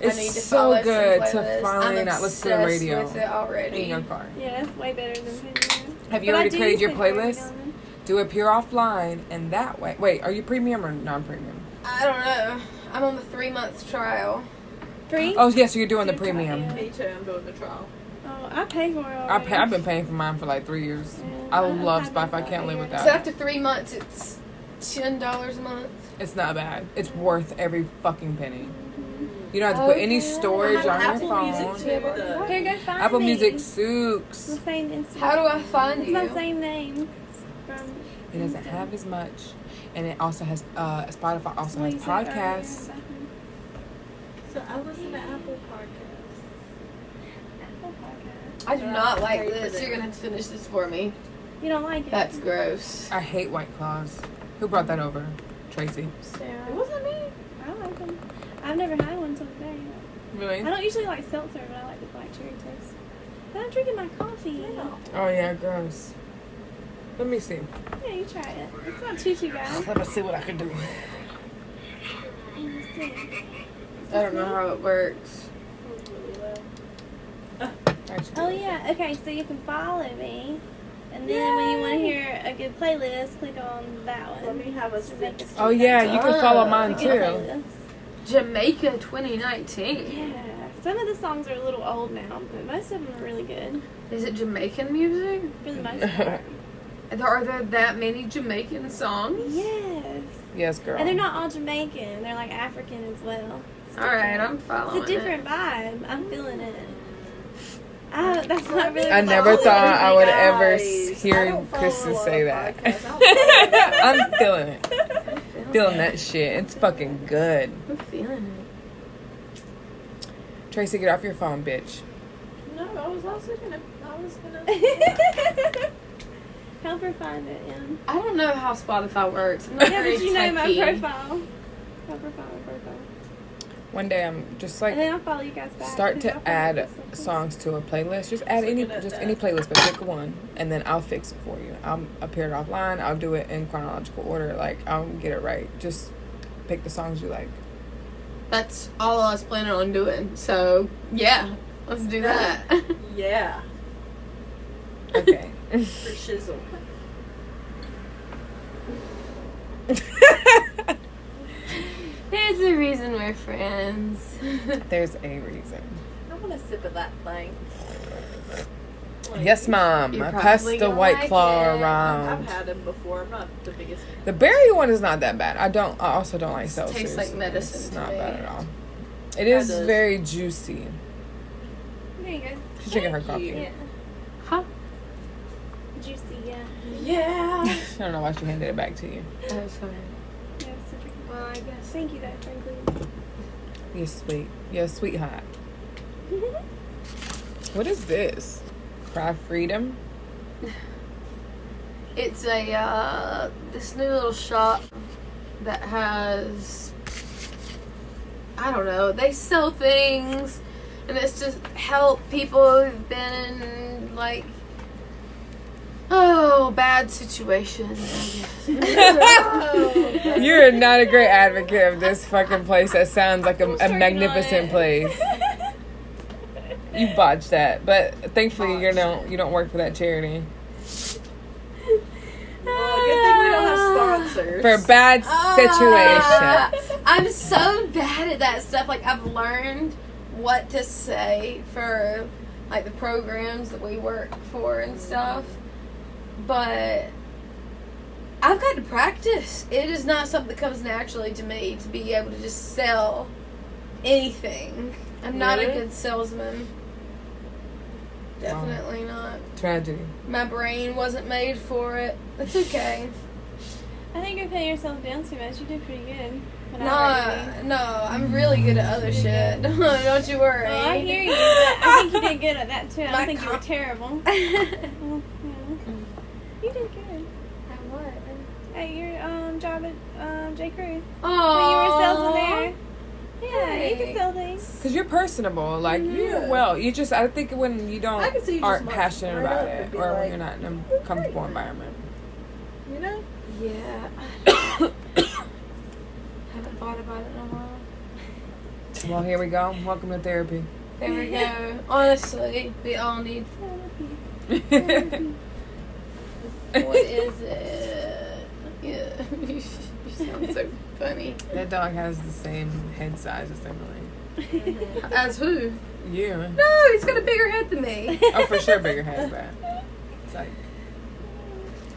[SPEAKER 2] It's
[SPEAKER 3] need to
[SPEAKER 2] so
[SPEAKER 3] follow
[SPEAKER 2] good
[SPEAKER 3] some
[SPEAKER 2] to
[SPEAKER 3] playlists.
[SPEAKER 2] finally
[SPEAKER 3] I'm
[SPEAKER 2] not listen to the
[SPEAKER 3] obsessed
[SPEAKER 2] radio
[SPEAKER 3] with it
[SPEAKER 2] in
[SPEAKER 3] already.
[SPEAKER 2] your car.
[SPEAKER 4] Yeah, it's way better than premium.
[SPEAKER 2] Have you
[SPEAKER 4] But I
[SPEAKER 2] already
[SPEAKER 4] do
[SPEAKER 2] created your
[SPEAKER 4] use premium every
[SPEAKER 2] playlist?
[SPEAKER 4] now and then.
[SPEAKER 2] Do it pure offline, and that way. Wait, are you premium or non-premium?
[SPEAKER 3] I don't know. I'm on the 3-month trial.
[SPEAKER 4] Free?
[SPEAKER 2] Oh, yes, so you're doing the
[SPEAKER 4] Yeah.
[SPEAKER 2] premium.
[SPEAKER 1] Me too. I'm doing the trial.
[SPEAKER 4] Oh, I pay for it already.
[SPEAKER 2] I've been paying for mine for like 3 years.
[SPEAKER 4] Yeah,
[SPEAKER 2] I
[SPEAKER 4] I've
[SPEAKER 2] love
[SPEAKER 4] had
[SPEAKER 2] Spotify. I
[SPEAKER 4] that
[SPEAKER 2] can't live
[SPEAKER 4] for
[SPEAKER 2] without
[SPEAKER 3] So
[SPEAKER 2] it.
[SPEAKER 3] after 3 months, it's $10 a month.
[SPEAKER 2] It's not bad. It's worth every fucking penny. You don't have to put any
[SPEAKER 3] Okay.
[SPEAKER 2] storage on your
[SPEAKER 1] Apple Music
[SPEAKER 2] phone.
[SPEAKER 1] too. though.
[SPEAKER 4] Here, go find
[SPEAKER 2] Apple
[SPEAKER 4] me.
[SPEAKER 2] Music
[SPEAKER 4] The
[SPEAKER 2] sucks.
[SPEAKER 4] same Instagram.
[SPEAKER 3] How do I find
[SPEAKER 4] It's
[SPEAKER 3] you?
[SPEAKER 4] my same name. From
[SPEAKER 2] It doesn't have as much, and it also has Spotify also has podcasts.
[SPEAKER 1] So I listen to Apple Podcasts.
[SPEAKER 4] Apple Podcasts.
[SPEAKER 3] I do not like
[SPEAKER 1] Pay for
[SPEAKER 3] this.
[SPEAKER 1] them.
[SPEAKER 3] You're gonna have to finish this for me.
[SPEAKER 4] You don't like it?
[SPEAKER 3] That's gross.
[SPEAKER 2] I hate White Claws. Who brought that over? Tracy.
[SPEAKER 4] Sarah.
[SPEAKER 1] It wasn't me.
[SPEAKER 4] I like them. I've never had one until today.
[SPEAKER 2] Really?
[SPEAKER 4] I don't usually like seltzer, but I like the black cherry taste. But I'm drinking my coffee.
[SPEAKER 2] Oh yeah, gross. Let me see.
[SPEAKER 4] Yeah, you try it. It's not too bad.
[SPEAKER 2] Let me see what I can do.
[SPEAKER 4] Let me see.
[SPEAKER 3] I don't know how it works.
[SPEAKER 2] Actually,
[SPEAKER 4] Oh yeah, okay, so you can follow me. And then when you want to hear a good playlist, click on that one.
[SPEAKER 1] Let me have a
[SPEAKER 4] To make
[SPEAKER 1] sip.
[SPEAKER 4] it
[SPEAKER 2] Oh yeah, you can follow mine
[SPEAKER 4] a good
[SPEAKER 2] too.
[SPEAKER 4] playlist.
[SPEAKER 3] Jamaica 2019.
[SPEAKER 4] Yeah. Some of the songs are a little old now, but most of them are really good.
[SPEAKER 3] Is it Jamaican music?
[SPEAKER 4] For the most part.
[SPEAKER 3] Are there that many Jamaican songs?
[SPEAKER 4] Yes.
[SPEAKER 2] Yes, girl.
[SPEAKER 4] And they're not all Jamaican, they're like African as well. It's
[SPEAKER 3] All right,
[SPEAKER 4] different.
[SPEAKER 3] I'm following
[SPEAKER 4] It's a different vibe. I'm feeling it. That's not really.
[SPEAKER 2] I never
[SPEAKER 1] Follow
[SPEAKER 2] thought I would
[SPEAKER 1] everything,
[SPEAKER 2] ever
[SPEAKER 1] guys. I
[SPEAKER 2] hear
[SPEAKER 1] don't follow
[SPEAKER 2] Kristen
[SPEAKER 1] a lot
[SPEAKER 2] say
[SPEAKER 1] of
[SPEAKER 2] that.
[SPEAKER 1] podcasts. I don't follow
[SPEAKER 2] I'm feeling it. Feeling that shit. It's fucking good.
[SPEAKER 3] I'm feeling
[SPEAKER 2] Tracy, get off your phone, bitch.
[SPEAKER 1] No, I was gonna.
[SPEAKER 4] Help her find it, yeah.
[SPEAKER 3] I don't know how Spotify works. I'm not
[SPEAKER 4] Yeah,
[SPEAKER 3] very
[SPEAKER 4] but you know my
[SPEAKER 3] techy.
[SPEAKER 4] profile. Help her find my profile.
[SPEAKER 2] One day I'm just
[SPEAKER 4] And
[SPEAKER 2] like
[SPEAKER 4] then I'll follow you guys back.
[SPEAKER 2] start
[SPEAKER 4] 'cause
[SPEAKER 2] to
[SPEAKER 4] y'all probably
[SPEAKER 2] add
[SPEAKER 4] listen to it.
[SPEAKER 2] songs to a playlist. Just add any playlist, but pick one, and then I'll fix it for you. I'll appear it offline. I'll do it in chronological order. Like I'll get it right. Just pick the songs you like.
[SPEAKER 3] That's all I was planning on doing. So yeah, let's do that.
[SPEAKER 1] Yeah,
[SPEAKER 2] Okay.
[SPEAKER 1] for shizzle.
[SPEAKER 3] There's a reason we're friends.
[SPEAKER 2] There's a reason.
[SPEAKER 1] I want a sip of that thing.
[SPEAKER 2] Yes, Mom.
[SPEAKER 3] You're
[SPEAKER 2] Pass
[SPEAKER 3] probably
[SPEAKER 2] the
[SPEAKER 3] gonna
[SPEAKER 2] White
[SPEAKER 3] like
[SPEAKER 2] Claw
[SPEAKER 3] it.
[SPEAKER 1] I've
[SPEAKER 2] around.
[SPEAKER 1] had them before. I'm not the biggest fan.
[SPEAKER 2] The berry one is not that bad. I also don't like
[SPEAKER 3] It
[SPEAKER 2] seltzers.
[SPEAKER 3] tastes like medicine
[SPEAKER 2] It's
[SPEAKER 3] to
[SPEAKER 2] not
[SPEAKER 3] me.
[SPEAKER 2] bad at all. It is
[SPEAKER 1] does.
[SPEAKER 2] very juicy.
[SPEAKER 4] There you go.
[SPEAKER 2] She's drinking her
[SPEAKER 1] Thank
[SPEAKER 2] coffee.
[SPEAKER 1] you.
[SPEAKER 4] Yeah.
[SPEAKER 3] Huh?
[SPEAKER 4] Juicy, yeah.
[SPEAKER 1] Yeah.
[SPEAKER 2] I don't know why she handed it back to you.
[SPEAKER 3] Oh, sorry.
[SPEAKER 4] Yeah, so drinking.
[SPEAKER 3] Well, I guess.
[SPEAKER 4] Thank you, though, for including.
[SPEAKER 2] You're sweet. You're a sweetheart. What is this? Cry freedom?
[SPEAKER 3] It's a this new little shop that has, I don't know, they sell things, and it's just help people who've been in like bad situations.
[SPEAKER 2] You're not a great advocate of this fucking place that sounds like a magnificent place. You botched that, but thankfully you don't work for that charity.
[SPEAKER 1] Well, good thing we don't have sponsors.
[SPEAKER 2] For a bad situation.
[SPEAKER 3] I'm so bad at that stuff. Like, I've learned what to say for like the programs that we work for and stuff, but I've got to practice. It is not something that comes naturally to me to be able to just sell anything. I'm not a good salesman. Definitely not.
[SPEAKER 2] Tragedy.
[SPEAKER 3] My brain wasn't made for it. It's okay.
[SPEAKER 4] I think you're putting yourself down too much. You did pretty good.
[SPEAKER 3] No, I'm really good at other shit. Don't you worry.
[SPEAKER 4] Well, I hear you, but I think you did good at that too. I don't think you were terrible. Well, yeah. You did good.
[SPEAKER 3] At what?
[SPEAKER 4] At your job at J. Crew.
[SPEAKER 3] Oh.
[SPEAKER 4] When you were a salesman there. Yeah, you
[SPEAKER 3] Hey.
[SPEAKER 4] can sell things.
[SPEAKER 2] Because you're personable. Like, you just, I think when you
[SPEAKER 1] I can see you
[SPEAKER 2] aren't
[SPEAKER 1] just
[SPEAKER 2] passionate
[SPEAKER 1] right
[SPEAKER 2] about
[SPEAKER 1] up
[SPEAKER 2] it,
[SPEAKER 1] and be
[SPEAKER 2] or when
[SPEAKER 1] like,
[SPEAKER 2] you're not in a comfortable environment.
[SPEAKER 1] You know?
[SPEAKER 3] Yeah. Haven't thought about it in a while.
[SPEAKER 2] Well, here we go. Welcome to therapy.
[SPEAKER 3] There we go. Honestly, we all need. What is it? Yeah. You sound so funny.
[SPEAKER 2] That dog has the same head size as Emily.
[SPEAKER 3] As who?
[SPEAKER 2] You.
[SPEAKER 3] No, he's got a bigger head than me.
[SPEAKER 2] Oh, for sure, bigger head, but it's like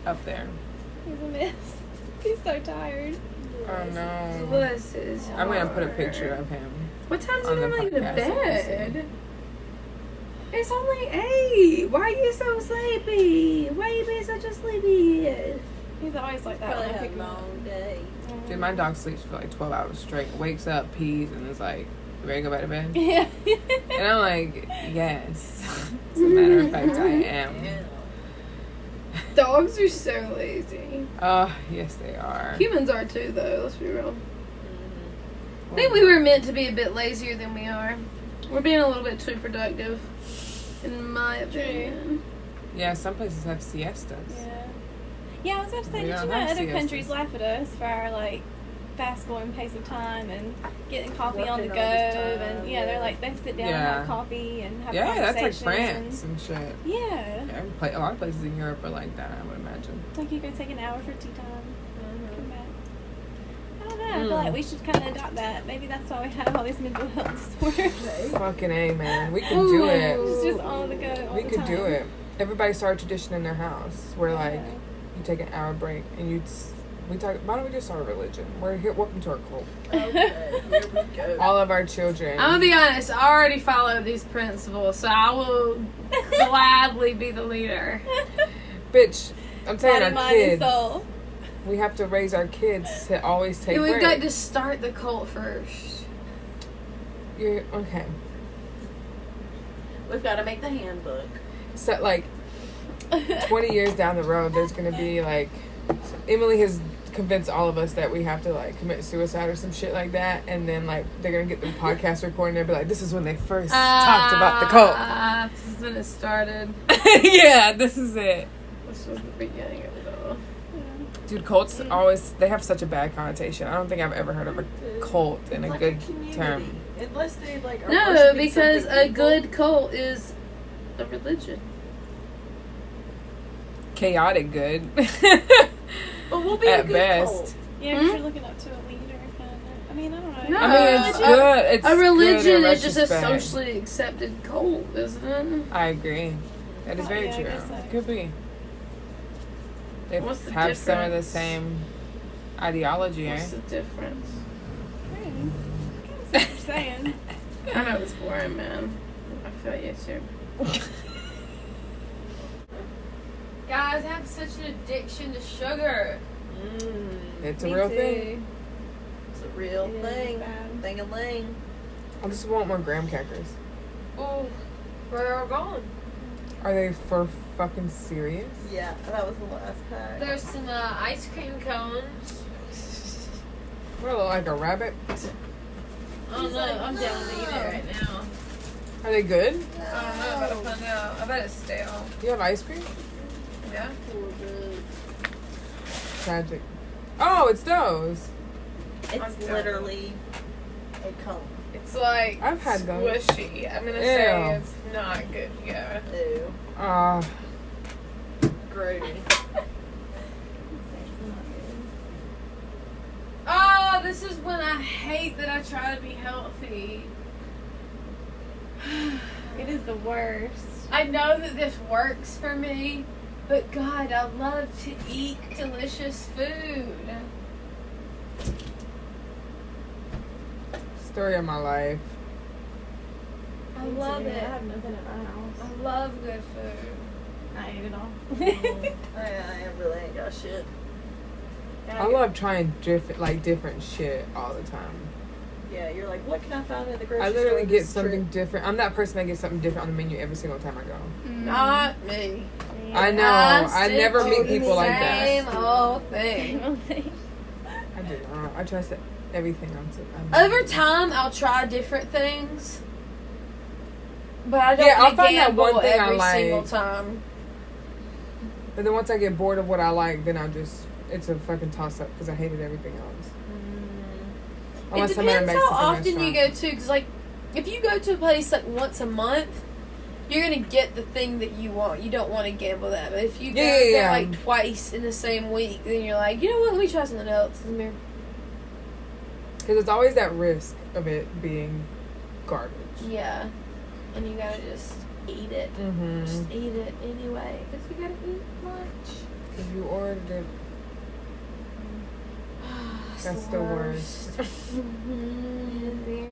[SPEAKER 2] up there.
[SPEAKER 4] He's a mess. He's so tired.
[SPEAKER 2] Oh no.
[SPEAKER 3] Bless his
[SPEAKER 2] I'm gonna put a
[SPEAKER 3] heart.
[SPEAKER 2] picture of him.
[SPEAKER 3] What time's
[SPEAKER 2] on
[SPEAKER 3] he
[SPEAKER 2] the
[SPEAKER 3] normally go to
[SPEAKER 2] podcast so you can
[SPEAKER 3] bed? It's only 8. Why are you so sleepy? Why are you being such a sleepy?
[SPEAKER 4] He's always like that.
[SPEAKER 1] Probably
[SPEAKER 4] when I
[SPEAKER 1] had
[SPEAKER 4] pick
[SPEAKER 1] a
[SPEAKER 4] him up.
[SPEAKER 1] long day.
[SPEAKER 2] Dude, my dog sleeps for like 12 hours straight. Wakes up, pees, and is like, "You ready to go back to bed?"
[SPEAKER 4] Yeah.
[SPEAKER 2] And I'm like, yes. As a matter of fact, I am.
[SPEAKER 1] Yeah.
[SPEAKER 3] Dogs are so lazy.
[SPEAKER 2] Oh, yes, they are.
[SPEAKER 3] Humans are too, though. Let's be real.
[SPEAKER 1] Mm-hmm.
[SPEAKER 3] I think we were meant to be a bit lazier than we are. We're being a little bit too productive, in my opinion.
[SPEAKER 2] Yeah, some places have siestas.
[SPEAKER 4] Yeah. Yeah, I was about to say,
[SPEAKER 2] We
[SPEAKER 4] did
[SPEAKER 2] don't
[SPEAKER 4] you know
[SPEAKER 2] have
[SPEAKER 4] other
[SPEAKER 2] siestas.
[SPEAKER 4] countries laugh at us for our like fast going pace of time and getting coffee on the
[SPEAKER 1] Working
[SPEAKER 4] go
[SPEAKER 1] all this time,
[SPEAKER 4] and they like they sit down and
[SPEAKER 2] Yeah.
[SPEAKER 4] have coffee and have
[SPEAKER 2] Yeah, that's like
[SPEAKER 4] conversations
[SPEAKER 2] France and shit.
[SPEAKER 4] and- yeah.
[SPEAKER 2] Yeah, a lot of places in Europe are like that, I would imagine.
[SPEAKER 4] It's like you go take an hour for tea time,
[SPEAKER 1] Mm-hmm.
[SPEAKER 4] come back. I don't know. I feel like we should kind of adopt that. Maybe that's why we have all these mental health disorders.
[SPEAKER 2] Fucking A, man. We can do it.
[SPEAKER 4] It's just on the go all
[SPEAKER 2] We
[SPEAKER 4] the
[SPEAKER 2] could
[SPEAKER 4] time.
[SPEAKER 2] do it. Everybody start a tradition in their house where, like,
[SPEAKER 4] Yeah.
[SPEAKER 2] you take an hour break and we talk. Why don't we just start a religion? We're here. Welcome to our cult.
[SPEAKER 1] Okay, here we go.
[SPEAKER 2] All of our children.
[SPEAKER 3] I'm gonna be honest, I already follow these principles, so I will gladly be the leader.
[SPEAKER 2] Bitch, I'm saying
[SPEAKER 4] Body,
[SPEAKER 2] our
[SPEAKER 4] mind, and
[SPEAKER 2] kids.
[SPEAKER 4] soul.
[SPEAKER 2] We have to raise our kids to always take
[SPEAKER 3] We've
[SPEAKER 2] breaks.
[SPEAKER 3] got to start the cult first.
[SPEAKER 2] You're okay.
[SPEAKER 1] We've got to make the handbook.
[SPEAKER 2] So, like, 20 years down the road, there's gonna be like, Emily has convinced all of us that we have to like commit suicide or some shit like that, and then like they're gonna get the podcast recording and they'll be like, this is when they first talked about the cult.
[SPEAKER 3] This is when it started.
[SPEAKER 2] Yeah, this is it.
[SPEAKER 3] This was the beginning of it all.
[SPEAKER 2] Dude, cults always, they have such a bad connotation. I don't think I've ever heard of a cult in
[SPEAKER 1] It's
[SPEAKER 2] a
[SPEAKER 1] like
[SPEAKER 2] good
[SPEAKER 1] community.
[SPEAKER 2] term.
[SPEAKER 1] Unless they like are
[SPEAKER 3] No,
[SPEAKER 1] worshiping
[SPEAKER 3] because
[SPEAKER 1] something
[SPEAKER 3] a
[SPEAKER 1] evil.
[SPEAKER 3] good cult is a religion.
[SPEAKER 2] Chaotic good.
[SPEAKER 1] But we'll be a
[SPEAKER 2] At
[SPEAKER 1] good
[SPEAKER 2] best.
[SPEAKER 1] cult.
[SPEAKER 4] Yeah, 'cause you're looking up to a leader, kind of. I mean, I don't know.
[SPEAKER 3] No.
[SPEAKER 2] I mean, it's good. It's
[SPEAKER 3] A religion
[SPEAKER 2] good in
[SPEAKER 3] is just a
[SPEAKER 2] retrospect.
[SPEAKER 3] socially accepted cult, isn't it?
[SPEAKER 2] I agree. That is
[SPEAKER 4] Oh,
[SPEAKER 2] very
[SPEAKER 4] yeah, I
[SPEAKER 2] true.
[SPEAKER 4] guess so.
[SPEAKER 2] It could be. They
[SPEAKER 3] What's the
[SPEAKER 2] have some of the
[SPEAKER 3] difference?
[SPEAKER 2] same ideology, eh?
[SPEAKER 3] What's the difference?
[SPEAKER 4] I see what you're saying.
[SPEAKER 3] I know it's boring, man. I feel you too. Guys, I have such an addiction to sugar.
[SPEAKER 2] It's a
[SPEAKER 4] Me
[SPEAKER 2] real
[SPEAKER 4] too.
[SPEAKER 2] thing.
[SPEAKER 1] It's a real
[SPEAKER 4] It is
[SPEAKER 1] thing.
[SPEAKER 4] bad.
[SPEAKER 1] Thing-a-ling.
[SPEAKER 2] I just want more graham crackers.
[SPEAKER 3] Oh, where are we going?
[SPEAKER 2] Are they for fucking serious?
[SPEAKER 1] Yeah, that was the last pack.
[SPEAKER 5] There's some ice cream cones.
[SPEAKER 2] What, like a rabbit?
[SPEAKER 5] Oh no, I'm down to eat it right now.
[SPEAKER 2] Are they good?
[SPEAKER 5] I don't know, I'm about to find out. I bet it's stale.
[SPEAKER 2] Do you have ice cream?
[SPEAKER 5] Yeah?
[SPEAKER 2] Tragic. Oh, it's those.
[SPEAKER 1] It's literally a cone.
[SPEAKER 5] It's like
[SPEAKER 2] I've had those.
[SPEAKER 5] squishy. I'm gonna say it's not good. Yeah.
[SPEAKER 1] Ew. Grody.
[SPEAKER 5] Oh, this is when I hate that I try to be healthy.
[SPEAKER 4] It is the worst.
[SPEAKER 5] I know that this works for me, but God, I love to eat delicious food.
[SPEAKER 2] Story of my life.
[SPEAKER 5] I
[SPEAKER 4] Me
[SPEAKER 5] love
[SPEAKER 4] too.
[SPEAKER 5] it.
[SPEAKER 4] I have nothing at my
[SPEAKER 5] I
[SPEAKER 4] house.
[SPEAKER 5] love good food.
[SPEAKER 4] I ate it all.
[SPEAKER 1] I really ain't got shit.
[SPEAKER 2] I love trying different shit all the time.
[SPEAKER 1] Yeah, you're like, what can I find at the grocery store?
[SPEAKER 2] I literally get
[SPEAKER 1] this
[SPEAKER 2] something
[SPEAKER 1] trip?
[SPEAKER 2] different. I'm that person that gets something different on the menu every single time I go.
[SPEAKER 5] Not me.
[SPEAKER 2] I know. I
[SPEAKER 5] stick
[SPEAKER 2] never
[SPEAKER 5] to
[SPEAKER 2] meet
[SPEAKER 5] the
[SPEAKER 2] people like that.
[SPEAKER 5] Same old thing.
[SPEAKER 2] I do not. I try to set everything on.
[SPEAKER 5] Over time, I'll try different things, but I don't
[SPEAKER 2] Yeah, I'll
[SPEAKER 5] want to
[SPEAKER 2] find that
[SPEAKER 5] gamble
[SPEAKER 2] one thing I
[SPEAKER 5] every
[SPEAKER 2] like.
[SPEAKER 5] single time.
[SPEAKER 2] But then once I get bored of what I like, then it's a fucking toss up because I hated everything else.
[SPEAKER 5] It depends how often you go to, because like, if you go to a place like once a month, you're gonna get the thing that you want. You don't want to gamble that. But if you go there like twice in the same week, then you're like, you know what? Let me try something else.
[SPEAKER 2] Because it's always that risk of it being garbage.
[SPEAKER 5] Yeah, and you gotta just eat it.
[SPEAKER 2] Mm-hmm.
[SPEAKER 5] Just eat it anyway, because you gotta eat lunch.
[SPEAKER 2] Because you ordered it. That's the worst.
[SPEAKER 5] Mm-hmm.